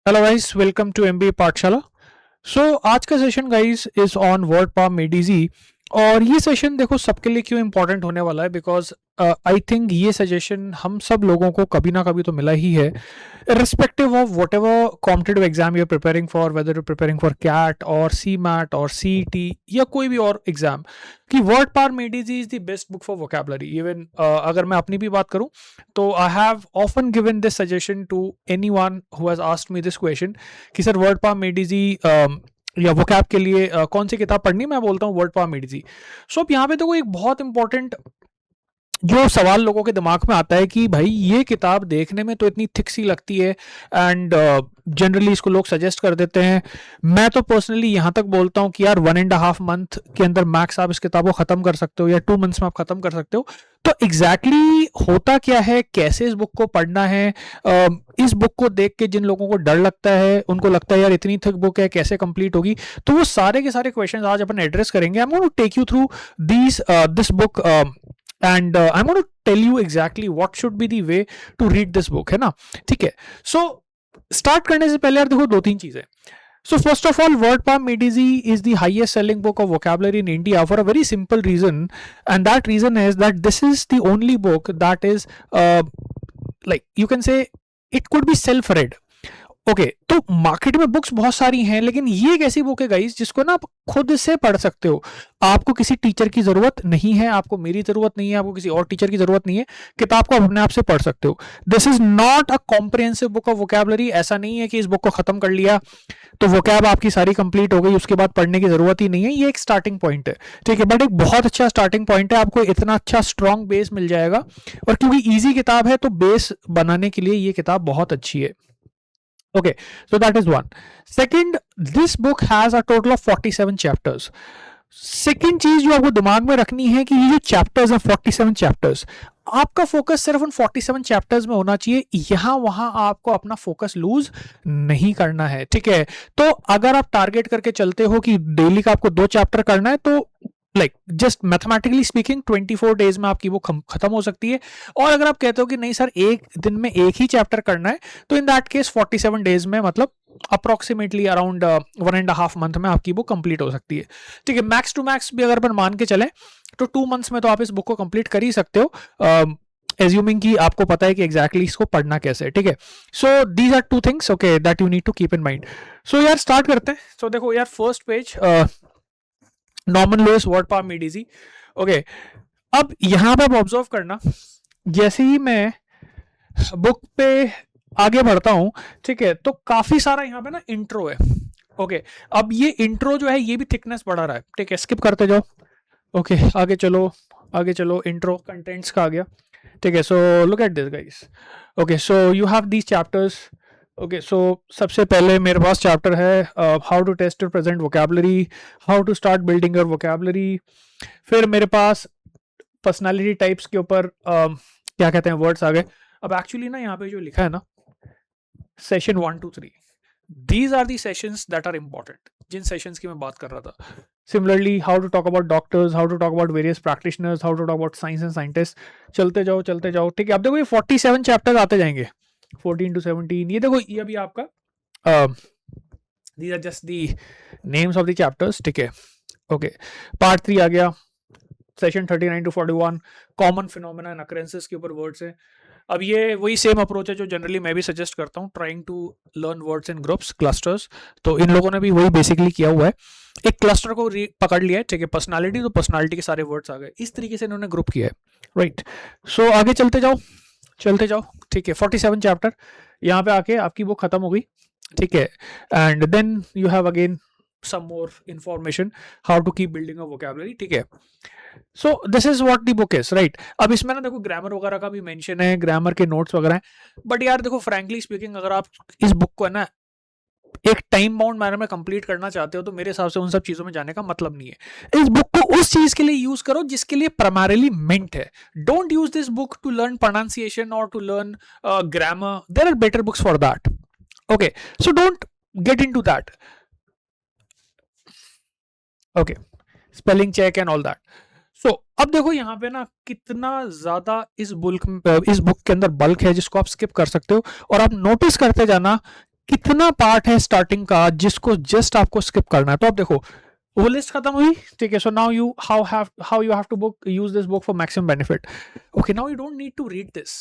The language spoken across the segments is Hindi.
Hello guys, welcome to MBA Pathshala. So आज का session guys is on word palm made easy. और ये सेशन देखो सबके लिए क्यों इंपॉर्टेंट होने वाला है, बिकॉज आई थिंक ये सजेशन हम सब लोगों को कभी ना कभी तो मिला ही है, irrespective of whatever competitive exam you're preparing for, whether you're preparing for CAT or CMAT or CET या कोई भी और एग्जाम, कि Word Power Made Easy is the best book for vocabulary. Even अगर मैं अपनी भी बात करूं तो I have often given this suggestion to anyone who has asked me this question कि sir Word Power Made Easy या वोकैब के लिए कौन सी किताब पढ़नी है। मैं बोलता हूँ वर्ड पावर मेड इजी। सो अब यहाँ पे तो कोई एक बहुत इंपॉर्टेंट जो सवाल लोगों के दिमाग में आता है कि भाई ये किताब देखने में तो इतनी थिक सी लगती है एंड जनरली इसको लोग सजेस्ट कर देते हैं। मैं तो पर्सनली यहाँ तक बोलता हूँ कि यार 1.5 मंथ के अंदर मैक्स आप इस किताब को खत्म कर सकते हो या 2 मंथ्स में आप खत्म कर सकते हो। तो एग्जैक्टली होता क्या है, कैसे इस बुक को पढ़ना है, इस बुक को देख के जिन लोगों को डर लगता है, उनको लगता है यार इतनी थिक बुक है कैसे कंप्लीट होगी, तो वो सारे के सारे क्वेश्चंस आज अपन एड्रेस करेंगे। I am going to take you through this book and I'm going to tell you exactly what should be the way to read this book, है ना। ठीक है, so start करने से पहले यार देखो दो तीन चीजें। So first of all, Word Palm Made Easy is the highest selling book of vocabulary in India for a very simple reason, and that reason is that this is the only book that is like you can say it could be self-read। Okay तो मार्केट में बुक्स बहुत सारी हैं, लेकिन ये एक ऐसी बुक है गाइस जिसको ना आप खुद से पढ़ सकते हो। आपको किसी टीचर की जरूरत नहीं है, आपको मेरी जरूरत नहीं है, आपको किसी और टीचर की जरूरत नहीं है। किताब को अपने आप से पढ़ सकते हो। This is not a comprehensive book of vocabulary. ऐसा नहीं है कि इस बुक को खत्म कर लिया तो वोकैब आपकी सारी कंप्लीट हो गई, उसके बाद पढ़ने की जरूरत ही नहीं है। ये एक स्टार्टिंग पॉइंट है, ठीक है, बट एक बहुत अच्छा स्टार्टिंग पॉइंट है। आपको इतना अच्छा स्ट्रॉन्ग बेस मिल जाएगा, और क्योंकि ईजी किताब है तो बेस बनाने के लिए ये किताब बहुत अच्छी है। Okay, so that is one. Second, this book has a total of 47 chapters. Second चीज जो आपको दिमाग में रखनी है कि ये जो चैप्टर्स हैं 47 चैप्टर्स, आपका फोकस सिर्फ उन 47 चैप्टर्स में होना चाहिए। यहां वहां आपको अपना फोकस लूज नहीं करना है, ठीक है। तो अगर आप टारगेट करके चलते हो कि डेली का आपको 2 चैप्टर करना है, तो like just mathematically speaking 24 days में आपकी वो खत्म हो सकती है। और अगर आप कहते हो कि नहीं सर एक दिन में एक ही चैप्टर करना है, तो इन दैट केस 47 डेज में मतलब अप्रोक्सीमेटली अराउंड 1.5 मंथ में आपकी बुक कंप्लीट हो सकती है, ठीक है। मैक्स टू मैक्स भी अगर अपन मान के चलें तो 2 मंथ्स में तो आप इस बुक को कंप्लीट कर ही सकते हो, एज्यूमिंग कि आपको पता है कि एग्जैक्टली इसको पढ़ना कैसे है, ठीक है। So these are 2 things okay that you need to keep in mind. So यार स्टार्ट करते हैं। सो देखो यार first page, Norman Lewis Word palm made Easy. Okay, अब यहां पे आप ऑब्जर्व करना, जैसे ही मैं बुक पे आगे बढ़ता हूं, ठीक है, तो काफी सारा यहाँ पे ना इंट्रो है। ओके, अब ये इंट्रो जो है ये भी थिकनेस बढ़ा रहा है, ठीक है, स्किप करते जाओ। ओके, आगे चलो आगे चलो, इंट्रो कंटेंट्स का आ गया, ठीक है। So look at this guys. Okay, so you have these chapters. Okay, so सबसे पहले मेरे पास चैप्टर है how to test your present vocabulary, how to start building your vocabulary. फिर मेरे पास पर्सनालिटी टाइप्स के ऊपर क्या कहते हैं वर्ड्स आ गए। अब एक्चुअली ना यहाँ पे जो लिखा है ना session 1 to 3, these are the sessions that are important, जिन सेशंस की मैं बात कर रहा था। Similarly how to talk about doctors, how to talk about various practitioners, how to talk about science and scientist. चलते जाओ, ठीक है। अब देखो ये 47 चैप्टर्स आते जाएंगे, 14 to 17। ये देखो ये अभी आपका these are just the names of the chapters, ठीक है। ओके, पार्ट 3 आ गया, session 39 to 41 common phenomena and occurrences के ऊपर वर्ड्स हैं। अब ये वही सेम अप्रोच है जो जनरली मैं भी सजेस्ट करता हूँ, trying to learn words in groups, clusters. तो इन लोगों ने भी वही बेसिकली किया हुआ है, एक क्लस्टर को पकड़ लिया है, ठीक है। पर्सनालिटी, तो पर्सनालिटी के सारे वर्ड्स आ गए, इस तरीके से इन्होंने ग्रुप किया है, राइट। सो आगे चलते जाओ, ठीक है। 47 चैप्टर यहाँ पे आके आपकी बुक खत्म हो गई, ठीक है। And then you have again some more information how to keep building a vocabulary, ठीक है। So this is what the book is, right. अब इसमें ना देखो ग्रामर वगैरह का भी मेंशन है, ग्रामर के नोट्स वगैरह हैं, बट यार देखो फ्रैंकली स्पीकिंग अगर आप इस बुक को है ना एक टाइम बाउंड मैनर में कंप्लीट करना चाहते हो, तो मेरे हिसाब से उन सब चीजों में जाने का मतलब नहीं है। इस बुक को उस चीज के लिए यूज करो जिसके लिए प्राइमरीली मेंट है। Don't use this book to learn pronunciation और to learn grammar, there are better books for that, okay. So don't get into that, okay, spelling check and all that. So अब देखो यहाँ पे ना कितना ज्यादा इस बुक के अंदर बल्क है जिसको आप स्किप कर सकते हो, और आप नोटिस करते जाना कितना पार्ट है स्टार्टिंग का जिसको जस्ट आपको स्किप करना है। तो अब देखो वो लिस्ट खत्म हुई, ठीक है। So now you how you have to book use this book for maximum benefit. Okay, now you don't need to read this.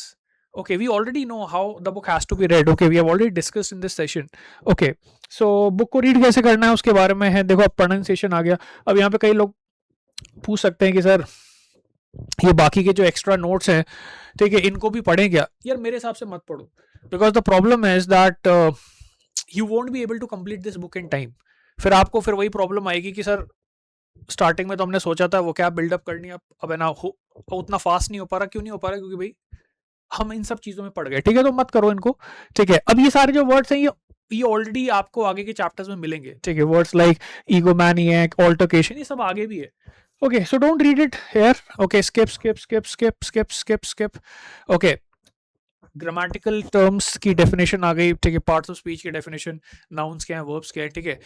Okay, we already know how the book has to be read. Okay, we have already discussed in this session. Okay, so book को रीड कैसे करना है उसके बारे में है। देखो अब प्रोनाउंसिएशन आ गया। अब यहाँ पे कई लोग पूछ सकते हैं कि सर ये बाकी के जो एक्स्ट्रा नोट्स हैं, ठीक है, इनको भी पढ़ें क्या? यार मेरे हिसाब से मत पढ़ो, because the problem is that you won't be able to complete this book in time. फिर आपको फिर वही प्रॉब्लम आएगी कि सर स्टार्टिंग में तो हमने सोचा था वो क्या बिल्डअप करनी, अब है ना हो उतना फास्ट नहीं हो पा रहा। क्यों नहीं हो पा रहा? क्योंकि भाई हम इन सब चीजों में पड़ गए, ठीक है। तो मत करो इनको, ठीक है। अब ये सारे जो वर्ड्स हैं ये ऑलरेडी आपको आगे के चैप्टर्स में मिलेंगे, ठीक है। वर्ड्स लाइक ईगोमैनिएक, ऑल्टरकेशन, ये सब आगे भी है। Okay, so don't read it here. Okay, skip skip skip skip skip skip skip. Okay, grammatical terms की डेफिनेशन आ गई, ठीक है। पार्ट्स ऑफ स्पीच की डेफिनेशन, नाउन्स क्या है, वर्ब्स क्या है, ठीक है।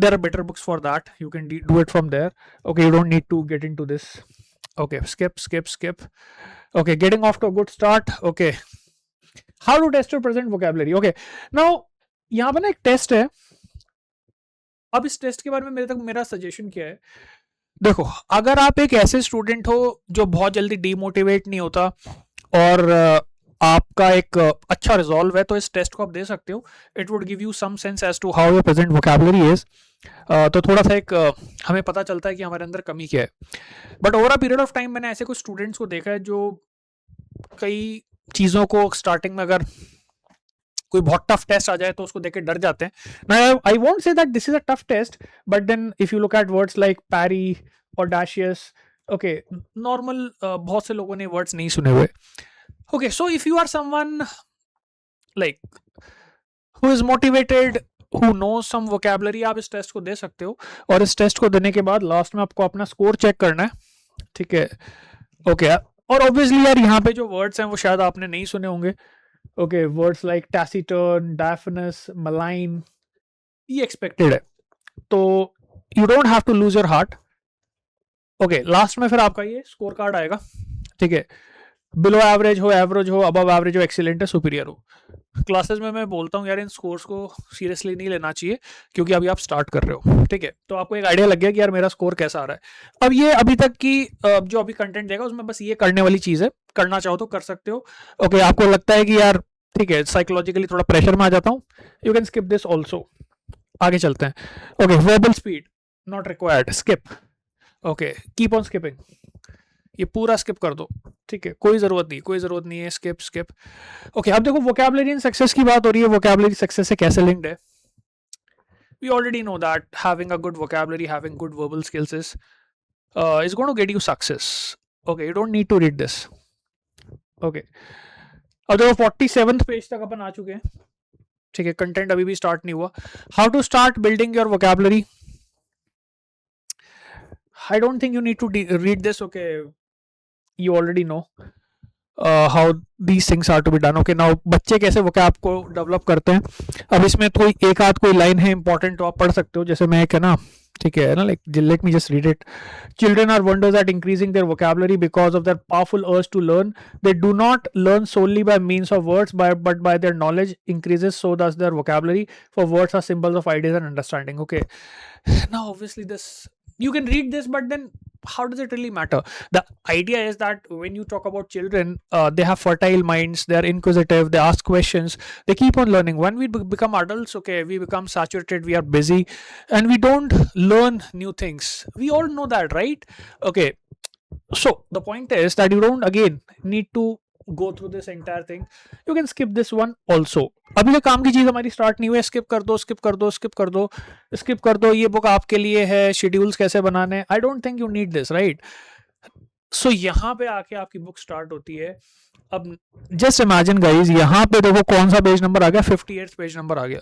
There are better books for that. You can do it from there. Okay, you don't need to get into this. Okay, skip skip skip. Okay, getting off to a good start. Okay, how to test your present vocabulary. Okay, now यहाँ पे ना एक टेस्ट है। अब इस टेस्ट के बारे में मेरा सजेशन क्या है? देखो, अगर आप एक ऐसे स्टूडेंट हो जो बहुत जल्दी डीमोटिवेट नहीं होता और आपका एक अच्छा रिजॉल्व है, तो इस टेस्ट को आप दे सकते हो। It would give you some sense as to how your present vocabulary is. तो थोड़ा सा एक हमें पता चलता है कि हमारे अंदर कमी क्या है। But over a period of time मैंने ऐसे कुछ स्टूडेंट्स को देखा है जो कई चीज़ों को स्टार्टिंग में, अगर कोई बहुत टफ टेस्ट आ जाए तो उसको देख के डर जाते हैं। I won't say that this is a tough test, but then if you look at words like parry, audacious, okay, normal बहुत से लोगों ने वर्ड्स नहीं सुने हुए। Okay, so if you are someone like who is motivated, who knows some vocabulary, आप इस टेस्ट को दे सकते हो। और इस टेस्ट को देने के बाद लास्ट में आपको अपना स्कोर चेक करना है, ठीक है। ओके, और ऑब्वियसली यार यहाँ पे जो वर्ड्स हैं वो शायद आपने नहीं सुने होंगे। Okay, words like taciturn, diaphanous, malign, ये एक्सपेक्टेड है, तो you don't have to lose your heart. Okay, last में फिर आपका ये स्कोर कार्ड आएगा, ठीक है। बिलो एवरेज हो, एवरेज हो, अबव एवरेज हो, एक्सीलेंट है, सुपीरियर हो। क्लासेस में मैं बोलता हूँ यार इन स्कोर्स को सीरियसली नहीं लेना चाहिए, क्योंकि अभी आप स्टार्ट कर रहे हो, ठीक है। तो आपको एक आइडिया लग गया कि यार मेरा स्कोर कैसा आ रहा है। अब ये अभी तक की जो अभी कंटेंट देगा उसमें बस ये करने वाली चीज़ है, करना चाहो तो कर सकते हो। ओके, आपको लगता है कि यार ठीक है साइकोलॉजिकली थोड़ा प्रेशर में आ जाता हूँ, you can skip this also. आगे चलते हैं। Okay, verbal speed not required, skip. Okay, keep on skipping, ये पूरा स्किप कर दो, ठीक है। कोई जरूरत नहीं है, स्किप स्किप। ओके, अब देखो वोकैबुलरी एंड सक्सेस की बात हो रही है। वोकैबुलरी सक्सेस से कैसे लिंक्ड है? We already know that having a good vocabulary, having good verbal skills is going to get you success. Okay, you don't need to read this. Okay, अब देखो 47th पेज तक अपन आ चुके हैं, ठीक है। कंटेंट अभी भी स्टार्ट नहीं हुआ। How to start building your vocabulary? I don't think you need to read this. Okay, you already know how these things are to be done. Okay, now बच्चे कैसे vocab को डेवलप करते हैं? अब इसमें कोई एक आध कोई लाइन है इंपॉर्टेंट, तो आप पढ़ सकते हो। जैसे मैं एक है ना, ठीक है ना, like let me just read it. Children are wonders at increasing their vocabulary because of their powerful urge to learn. They do not learn solely by means of words, but by their knowledge increases, so does their vocabulary. For words are symbols of ideas and understanding. Okay, now obviously this you can read this, but then how does it really matter? The idea is that when you talk about children, they have fertile minds, they are inquisitive, they ask questions, they keep on learning. When we become adults, okay, we become saturated, we are busy, and we don't learn new things. We all know that, right? Okay, so the point is that you don't again need to go through this entire thing. You can skip this one also. अभी तो काम की चीज हमारी स्टार्ट नहीं हुई है, स्किप कर दो, स्किप कर दो, स्किप कर दो, स्किप कर दो। ये बुक आपके लिए है, शेड्यूल्स कैसे बनाने। I don't think you need this, right? So यहाँ पे आके आपकी बुक स्टार्ट होती है। अब जस्ट इमेजिन गाइज, यहाँ पे देखो कौन सा पेज नंबर आ गया, 58 पेज नंबर आ गया।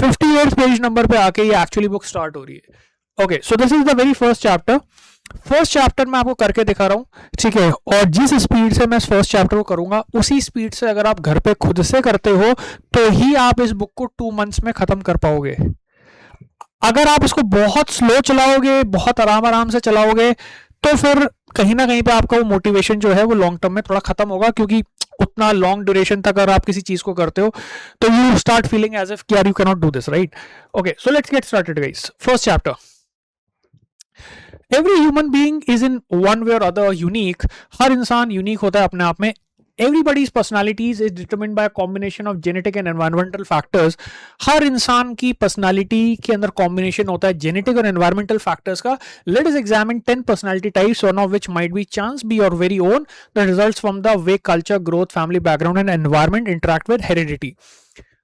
58 पेज नंबर पे आके ये एक्चुअली बुक स्टार्ट हो रही है। Okay, so this is the very first chapter. First chapter मैं आपको करके दिखा रहा हूँ, ठीक है। और जिस स्पीड से मैं फर्स्ट चैप्टर को करूंगा, उसी स्पीड से अगर आप घर पे खुद से करते हो तो ही आप इस बुक को 2 मंथ्स में खत्म कर पाओगे। अगर आप इसको बहुत स्लो चलाओगे, बहुत आराम से चलाओगे, तो फिर कहीं ना कहीं पे आपका वो मोटिवेशन जो है वो लॉन्ग टर्म में थोड़ा खत्म होगा, क्योंकि उतना लॉन्ग ड्यूरेशन तक अगर आप किसी चीज को करते हो तो you start feeling as if यार you can not do this, right? Okay, so let's get started guys. First chapter. Every human being is in one way or other unique. हर इंसान यूनिक होता है अपने आप में. Everybody's personalities is determined by a combination of genetic and environmental factors. हर इंसान की personality के अंदर combination होता है genetic और environmental factors का. Let us examine 10 personality types, one of which might be chance, be your very own, that results from the way culture, growth, family background and environment interact with heredity.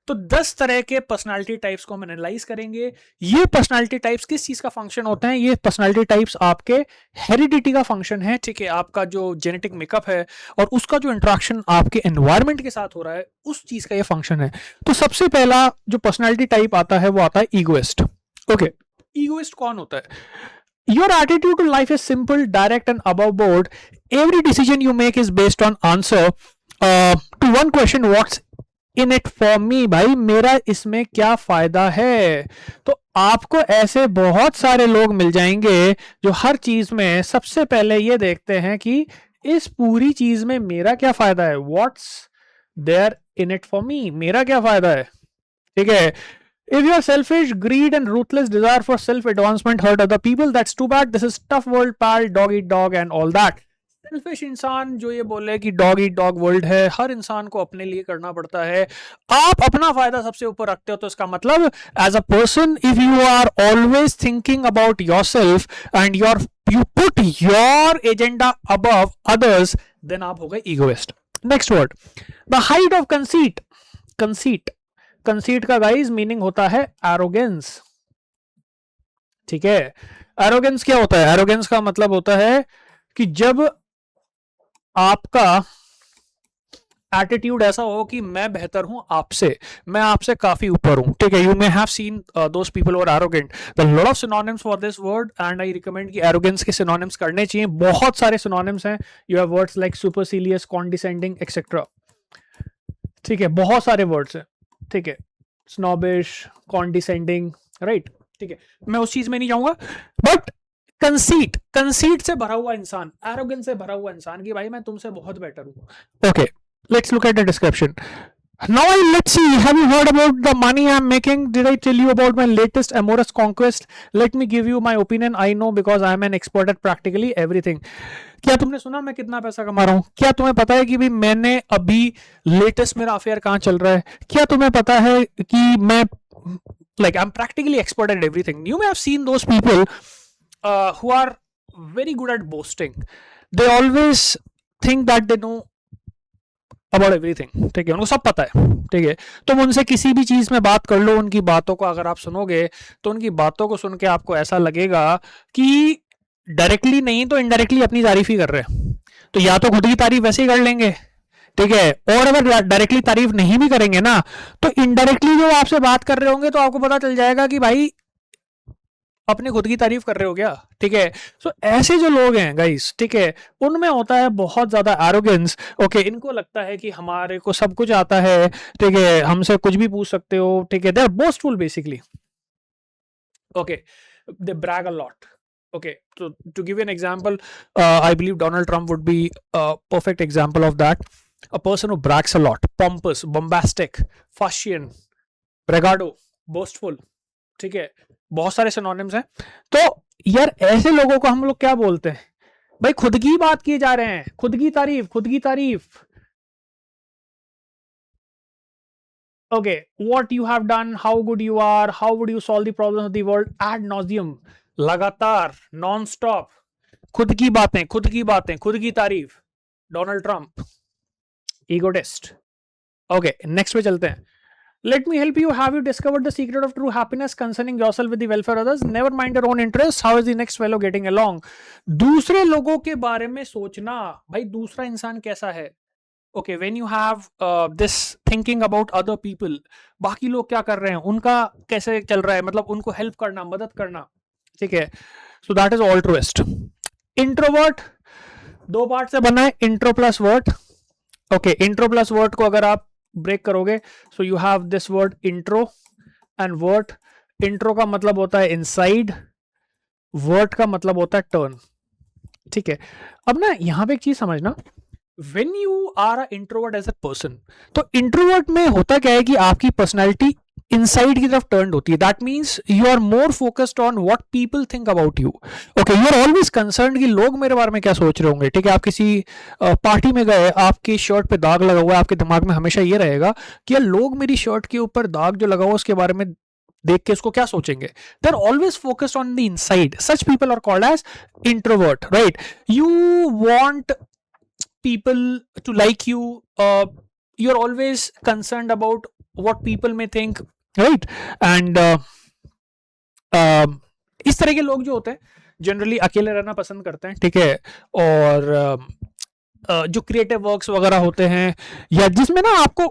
तो 10 तरह के पर्सनालिटी टाइप्स को हम एनालाइज करेंगे. ये पर्सनालिटी टाइप्स किस चीज का फंक्शन होते हैं? ये पर्सनालिटी टाइप्स आपके हेरिडिटी का फंक्शन है, ठीक है? आपका जो जेनेटिक मेकअप है और उसका जो इंटरेक्शन आपके एनवायरनमेंट के साथ हो रहा है, उस चीज का ये फंक्शन है. तो सबसे पहला जो पर्सनालिटी टाइप आता है वो आता है ईगोइस्ट. ओके, ईगोइस्ट कौन होता है? Your attitude to life is simple, direct and above board. Every decision you make is based on answer to one question, what's in it for मी. भाई मेरा इसमें क्या फायदा है? तो आपको ऐसे बहुत सारे लोग मिल जाएंगे जो हर चीज में सबसे पहले ये देखते हैं कि इस पूरी चीज में मेरा क्या फायदा है. What's there in it for me, मेरा क्या फायदा है, ठीक है? If you are selfish, greed and ruthless desire for self-advancement hurt other people, that's too bad. This is tough world, pal, dog eat dog and all that. Selfish इंसान जो ये बोले कि डॉग ईट डॉग वर्ल्ड है, हर इंसान को अपने लिए करना पड़ता है. आप अपना फायदा सबसे ऊपर रखते हो, तो इसका मतलब as a person if you are always thinking about yourself and you put your agenda above others, then आप हो गए egoist. Next word, the height of conceit. Conceit, conceit का गाइस मीनिंग होता है एरोगेंस, ठीक है? एरोगेंस क्या होता है? एरोगेंस का मतलब होता है कि जब आपका एटीट्यूड ऐसा हो कि मैं बेहतर हूं आपसे, मैं आपसे काफी ऊपर हूं, ठीक है? You may have seen those people who are arrogant. The lot of synonyms for this word and I recommend कि एरोगेंस के सिनोनिम्स करने चाहिए. बहुत सारे सिनोनिम्स हैं. You have words like supercilious, condescending etcetera, ठीक है? बहुत सारे वर्ड्स हैं, ठीक है? स्नॉबिश, कॉन्डिसेंडिंग, राइट, ठीक है? मैं उस चीज में नहीं जाऊंगा. बट कंसीट, कंसीट से भरा हुआ इंसान, एरोगेंस से भरा हुआ इंसान कि भाई मैं तुमसे बहुत बेटर हूं. Okay, let's look at the description. Now let's see, have you heard about the money I'm making? Did I tell you about my latest amorous conquest? Let me give you my opinion. I know because I am an expert at practically everything. क्या तुमने सुना मैं कितना पैसा कमा रहा हूं? क्या तुम्हें पता है कि भी मैंने अभी लेटेस्ट मेरा अफेयर कहां चल रहा है? क्या तुम्हें पता है कि मैं like I'm practically expert at everything? You may have seen those people who are very good at boasting. They always think that they know about everything, ठीक है? उनको सब पता है, ठीक है? तुम उनसे किसी भी चीज में बात कर लो, उनकी बातों को अगर आप सुनोगे तो उनकी बातों को सुन के आपको ऐसा लगेगा कि डायरेक्टली नहीं तो इनडायरेक्टली अपनी तारीफ ही कर रहे हैं. तो या तो खुद की तारीफ वैसे ही कर लेंगे, ठीक है? और अगर डायरेक्टली तारीफ नहीं भी करेंगे ना, तो इनडायरेक्टली जो आपसे बात कर रहे होंगे तो आपको पता चल जाएगा कि भाई अपने खुद की तारीफ कर रहे हो क्या, ठीक है? सो ऐसे जो लोग हैं गाइस, ठीक है, उनमें होता है बहुत ज्यादा एरोगेंस. ओके, इनको लगता है कि हमारे को सब कुछ आता है, ठीक है? हमसे कुछ भी पूछ सकते हो, ठीक है? They are boastful basically. Okay, they brag a lot. Okay, so to give you an example, I believe Donald Trump would be a perfect example of that. A person who brags a lot, pompous, bombastic, fustian, bravado, boastful, ठीक है? बहुत सारे सिनोनिम्स हैं. तो यार ऐसे लोगों को हम लोग क्या बोलते हैं? भाई खुद की बात किए जा रहे हैं, खुद की तारीफ, खुद की तारीफ. Okay, what you have done, how good you are, how would you solve the problems of the world ad nauseum. लगातार, नॉन स्टॉप, खुद की बातें, खुद की बातें, खुद की तारीफ. Donald Trump, egotist. Okay, next पे चलते हैं. Let me help you. Have you discovered the secret of true happiness concerning yourself with the welfare of others? Never mind your own interests. How is the next fellow getting along? दूसरे लोगों के बारे में सोचना. भाई दूसरा इंसान कैसा है? Okay, when you have this thinking about other people, बाकी लोग क्या कर रहे हैं, उनका कैसे चल रहा है, मतलब उनको हेल्प करना, मदद करना, ठीक है? So that is altruist. Introvert दो पार्ट से बना है, intro plus vert. Okay, intro plus vert को अगर आप ब्रेक करोगे, so you have this word intro and vert. Intro का मतलब होता है इनसाइड, वर्ट का मतलब होता है टर्न, ठीक है? अब ना यहां पे एक चीज समझना, when you are a introvert as a person, तो इंट्रोवर्ट में होता क्या है कि आपकी पर्सनैलिटी इनसाइड की तरफ टर्न होती है. That means you are more focused on what people think about you. Okay, you are always concern कि लोग मेरे बारे में क्या सोच रहे होंगे. ठीक है, आप किसी पार्टी में गए, आपकी शर्ट पे दाग लगा हुआ है, आपके दिमाग में हमेशा ये रहेगा कि यार लोग मेरी शर्ट के ऊपर दाग जो लगा हुआ उसके बारे में देख के उसको क्या सोचेंगे. They are always focused on the inside. Such people are called as introvert, right. You want people to like you, you're always concerned about what people may think, right. And इस तरह के लोग जो होते हैं जनरली अकेले रहना पसंद करते हैं. ठीक है, और जो क्रिएटिव वर्क्स वगैरह होते हैं या जिसमें ना आपको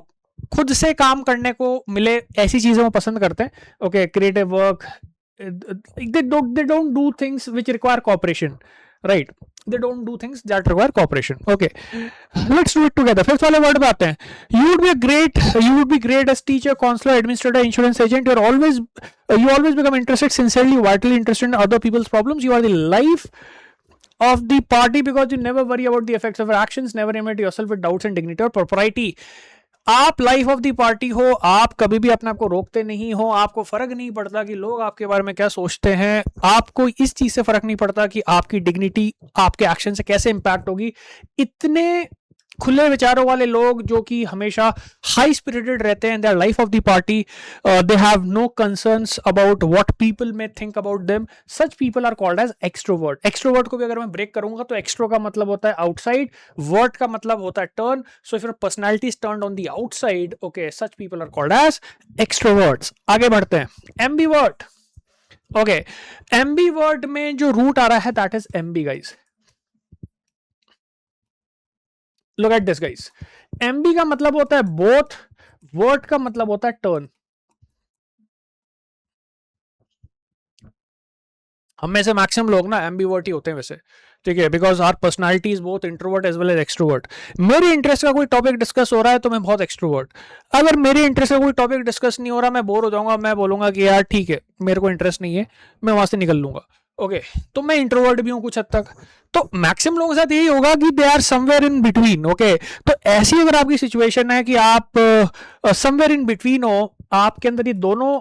खुद से काम करने को मिले, ऐसी चीजें वो पसंद करते हैं. Okay, creative work, they don't do things which require cooperation, right. They don't do things that require cooperation. Okay, let's do it together. Fifth वाले वर्ड पे आते हैं. You would be great as teacher, counselor, administrator, insurance agent. You always become interested, sincerely, vitally interested in other people's problems. You are the life of the party because you never worry about the effects of your actions, never limit yourself with doubts and dignity or propriety. आप लाइफ ऑफ द पार्टी हो, आप कभी भी अपने आप को रोकते नहीं हो, आपको फर्क नहीं पड़ता कि लोग आपके बारे में क्या सोचते हैं, आपको इस चीज से फर्क नहीं पड़ता कि आपकी डिग्निटी आपके एक्शन से कैसे इंपैक्ट होगी. इतने खुले विचारों वाले लोग जो कि हमेशा हाई स्पिरिटेड रहते हैं, they are life of the party, they have no concerns about what people may think about them. Such people are called as extrovert. Extrovert को भी अगर मैं ब्रेक करूंगा तो एक्सट्रो का मतलब होता है आउटसाइड, वर्ट का मतलब होता है turn. So if your personality is turned on the outside, okay, such people are called as extroverts. आगे बढ़ते हैं. एम्बीवर्ट. ओके, एम्बीवर्ट में जो रूट आ रहा है that is ambi guys. Look at this guys. MB का मतलब होता है बोथ, वर्ट का मतलब होता है टर्न. हम में से मैक्सिमम लोग ना एम्बीवर्ट ही होते हैं वैसे. ठीक है, because our personality is both introvert as well as extrovert. मेरे इंटरेस्ट का कोई टॉपिक डिस्कस हो रहा है तो मैं बहुत एक्सट्रोवर्ट. अगर मेरे इंटरेस्ट का कोई टॉपिक डिस्कस नहीं हो रहा, मैं बोर हो जाऊंगा, मैं बोलूंगा कि यार ठीक है मेरे को इंटरेस्ट नहीं है, मैं वहां से निकल लूंगा. ओके, तो मैं इंट्रोवर्ट भी हूं कुछ हद तक. तो मैक्सिमम लोगों के साथ यही होगा कि they are somewhere in between. Okay, तो ऐसी अगर आपकी सिचुएशन है कि आप समवेयर इन बिटवीन हो, आपके अंदर ये दोनों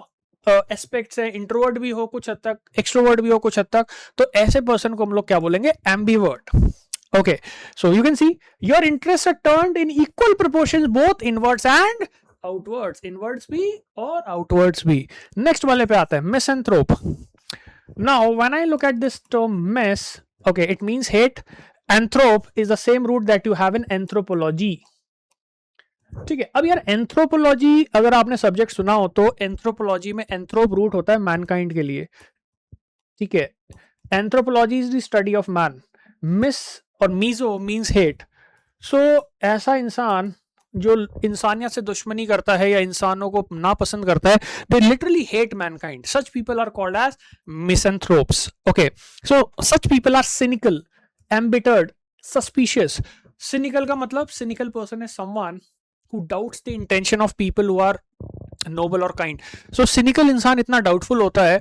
एस्पेक्ट्स है, इंट्रोवर्ट भी हो कुछ हद तक, एक्सट्रोवर्ट भी हो कुछ हद तक, तो ऐसे पर्सन को हम लोग क्या बोलेंगे? Ambivert. Okay, so you can see your interest are turned in equal proportions both inwards and outwards. Inwards भी और आउटवर्ड्स भी. नेक्स्ट वाले पे आता है misanthrope. Now, when I look at this term miss, okay, it means hate. Anthrop is the same root that you have in anthropology. ठीक है, अब यार एंथ्रोपोलॉजी अगर आपने सब्जेक्ट सुना हो तो एंथ्रोपोलॉजी में एंथ्रोप रूट होता है मैनकाइंड के लिए. ठीक है, anthropology is the study of man. Miss और मीजो मींस हेट. सो ऐसा इंसान जो इंसानियत से दुश्मनी करता है या इंसानों को नापसंद करता है, they literally hate mankind. Such people are called as misanthropes. Okay, so such people are cynical, embittered, suspicious. Cynical का मतलब cynical person is someone who doubts the intention of people who are noble or kind. So cynical इंसान इतना डाउटफुल होता है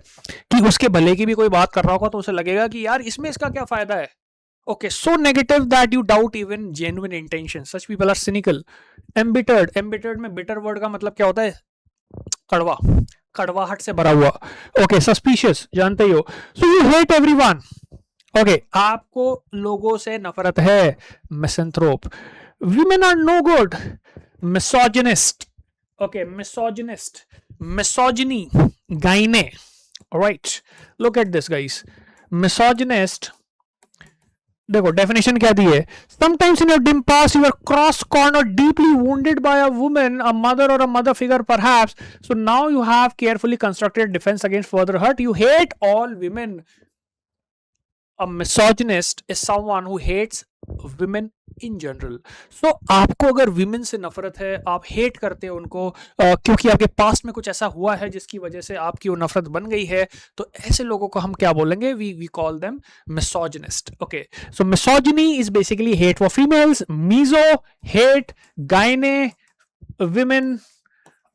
कि उसके भले की भी कोई बात कर रहा होगा तो उसे लगेगा कि यार इसमें इसका क्या फायदा है. Okay, so negative that you doubt even genuine intentions. Such people are cynical. Embittered. Embittered में bitter word का मतलब क्या होता है? कड़वा, कड़वाहट से भरा हुआ. Okay, suspicious, जानते ही हो. So you hate everyone. Okay, आपको लोगों से नफरत है. Misanthrope. Women are no good. Misogynist. Okay, misogynist. Misogyny. Gyne. Alright. Look at this guys. Misogynist. देखो डेफिनेशन क्या दी है. Sometimes in your dim past you are cross cornered deeply wounded by a woman, a mother or a mother figure perhaps. So now you have carefully constructed defence against further hurt. You hate all women. A misogynist is someone who hates women in general. So आपको अगर women से नफरत है, आप हेट करते हो उनको क्योंकि आपके पास्ट में कुछ ऐसा हुआ है जिसकी वजह से आपकी वो नफरत बन गई है, तो ऐसे लोगों को हम क्या बोलेंगे? we call them misogynist. Okay, so misogyny is basically hate for females. Miso, hate. Gyne, women.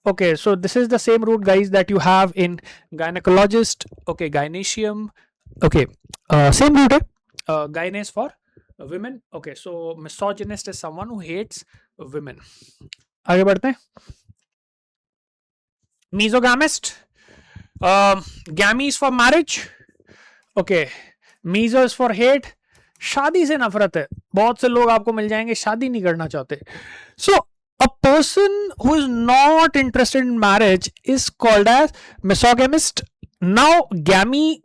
Okay, so this is the same root guys that you have in gynecologist. Okay, gynecium. Okay, same root है. Gyne is for women. Okay, so misogynist is someone who hates women. आगे बढ़ते हैं. Mesogamist, gammy is for marriage. Okay, meso is for hate. शादी से नफरत है. बहुत से लोग आपको मिल जाएंगे शादी नहीं करना चाहते. So a person who is not interested in marriage is called as misogamist. Now gammy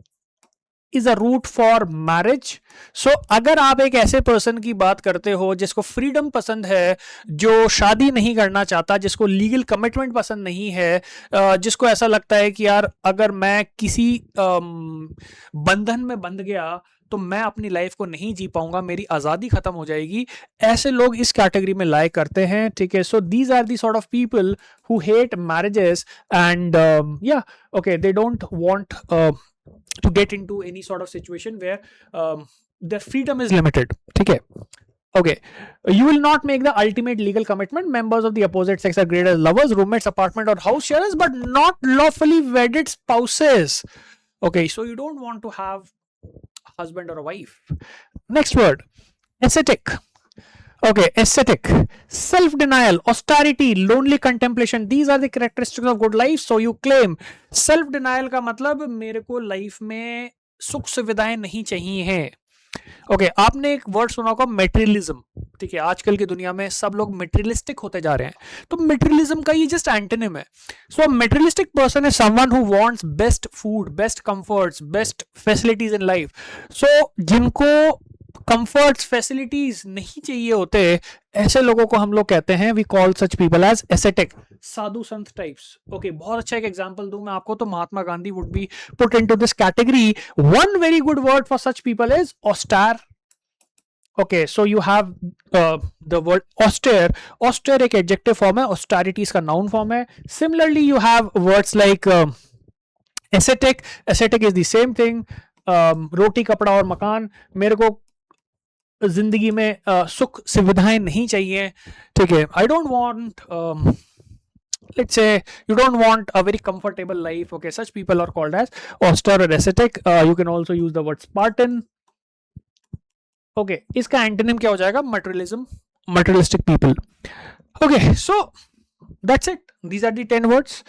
is a route for marriage. So अगर आप एक ऐसे पर्सन की बात करते हो जिसको फ्रीडम पसंद है, जो शादी नहीं करना चाहता, जिसको लीगल कमिटमेंट पसंद नहीं है, जिसको ऐसा लगता है कि यार अगर मैं किसी बंधन में बंध गया तो मैं अपनी लाइफ को नहीं जी पाऊंगा, मेरी आज़ादी खत्म हो जाएगी, ऐसे लोग इस कैटेगरी में लाइक करते हैं. ठीक है. So these are the sort of people who hate marriages and या okay they don't want to get into any sort of situation where their freedom is limited. ठीक है. Okay, you will not make the ultimate legal commitment. Members of the opposite sex are graded as lovers, roommates, apartment or house sharers, but not lawfully wedded spouses. Okay, so you don't want to have a husband or a wife. Next word, ascetic. Okay, ascetic, self-denial, austerity, lonely contemplation. These are the characteristics of good life. So you claim self-denial का मतलब मेरे को लाइफ में सुख सुविधाएं नहीं चाहिए हैं. ओके, आपने एक वर्ड सुना होगा मेटेरियलिज्म. ठीक है, आजकल की दुनिया में सब लोग मेटेरियलिस्टिक होते जा रहे हैं, तो मेटेरियलिज्म का ये जस्ट एंटोनिम है. So materialistic person is someone who wants best food, best comforts, best facilities in life. So जिनको कंफर्ट्स फैसिलिटीज नहीं चाहिए होते, ऐसे लोगों को हम लोग कहते हैं, we call such people as ascetic, sadhu sant types. Okay, बहुत अच्छा एक एग्जांपल दूं मैं आपको तो Mahatma Gandhi would be put into this category. One very good word for such people is austere. Okay, so you have the word austere. Austere एक एडजेक्टिव फॉर्म है, ऑस्टेरिटी इसका नाउन फॉर्म है. Similarly you have words like ascetic. Ascetic is the same thing. रोटी कपड़ा और मकान. मेरे को जिंदगी में सुख सुविधाएं नहीं चाहिए. ठीक है, I don't want, let's say you don't want a very comfortable life. Okay, such people are called as austere or ascetic. You can also use the word Spartan. Okay, इसका एंटोनिम क्या हो जाएगा? materialism, materialistic people. Okay, so that's it. These are the 10 words.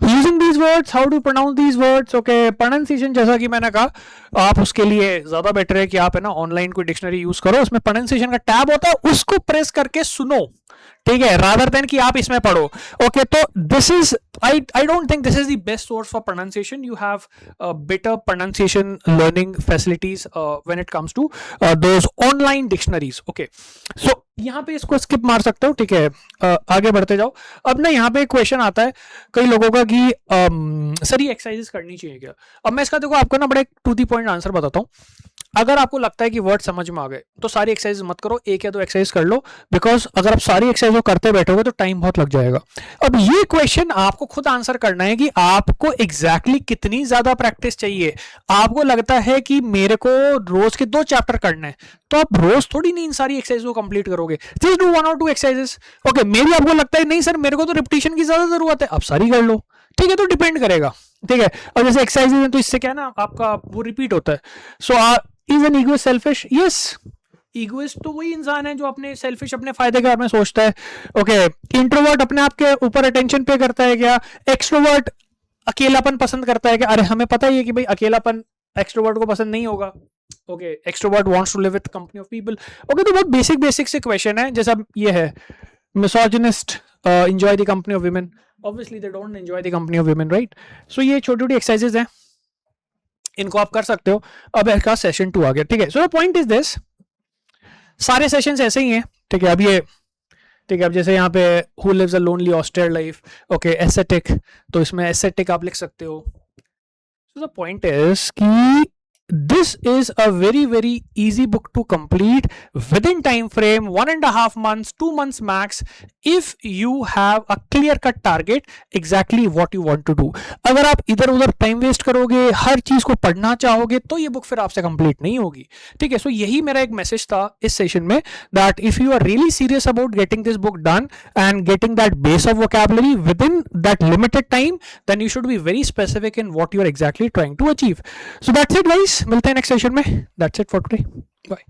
Using these words, how to pronounce these words? Okay, pronunciation जैसा कि मैंने कहा, आप उसके लिए ज़्यादा बेटर है कि आप है ना ऑनलाइन कोई डिक्शनरी यूज करो, उसमें pronunciation का टैब होता है, उसको प्रेस करके सुनो. ठीक है, rather than कि आप इसमें पढ़ो. Okay, तो this is I don't think this is the best source for pronunciation. You have better pronunciation learning facilities when it comes to those online dictionaries. Okay, so यहाँ पे इसको स्किप मार सकते हो. ठीक है, आगे बढ़ते जाओ. अब ना यहाँ पे एक क्वेश्चन आता है कई लोगों का कि सर ये एक्सरसाइजेस करनी चाहिए क्या? अब मैं इसका देखो आपको ना बड़े टू दी पॉइंट आंसर बताता हूँ. अगर आपको लगता है कि वर्ड समझ में आ गए तो सारी एक्सरसाइज मत करो, एक या दो एक्सरसाइज कर लो, बिकॉज अगर आप सारी एक्सरसाइज करते बैठोगे तो टाइम बहुत लग जाएगा. अब ये क्वेश्चन आपको खुद आंसर करना है कि आपको एग्जैक्टली कितनी ज्यादा प्रैक्टिस चाहिए. आपको लगता है कि मेरे को रोज के 2 चैप्टर करने हैं, तो आप रोज थोड़ी नहीं इन सारी एक्सरसाइज को कंप्लीट करोगे. जस्ट डू 1 और 2 एक्सरसाइजेस. ओके, मे भी आपको लगता है नहीं सर मेरे को तो रिपीटिशन की ज्यादा जरूरत है, आप सारी कर लो. ठीक है, तो डिपेंड करेगा. ठीक है, और जैसे एक्सरसाइजेज हैं तो इससे क्या है ना आपका वो रिपीट होता है. So is an egoist selfish? Yes, egoist तो वही इंसान है जो अपने सेल्फिश अपने फायदे के बारे में सोचता है. ओके, इंट्रोवर्ट अपने आप के ऊपर अटेंशन पे करता है क्या? एक्सट्रोवर्ट अकेलापन पसंद करता है क्या? अरे हमें पता ही है कि भाई अकेलापन एक्सट्रोवर्ट को पसंद नहीं होगा. Okay, extrovert wants to live with company of people. Okay, तो बहुत बेसिक से क्वेश्चन है. जैसा ये है, misogynist enjoy the company of women. Obviously they don't enjoy the company of women, right? So ये छोटी छोटी एक्सरसाइजेज हैं, इनको आप कर सकते हो. अब इसका सेशन 2 आ गया. ठीक है, सो द पॉइंट इज दिस, सारे सेशंस ऐसे ही हैं. ठीक है, अब ये ठीक है, अब जैसे यहाँ पे who lives a lonely austere life. Okay, aesthetic, तो इसमें एस्थेटिक आप लिख सकते हो. सो द पॉइंट इज कि this is a very easy book to complete within time frame 1.5 months, 2 months max, if you have a clear cut target exactly what you want to do. अगर आप इधर उधर टाइम वेस्ट करोगे, हर चीज को पढ़ना चाहोगे, तो ये बुक फिर आपसे कंप्लीट नहीं होगी. ठीक है, सो यही मेरा एक मैसेज था इस सेशन में, that if you are really serious about getting this book done and getting that base of vocabulary within that limited time, then you should be very specific in what you are exactly trying to achieve. So that's it guys, मिलते हैं नेक्स्ट सेशन में. That's it for today, bye.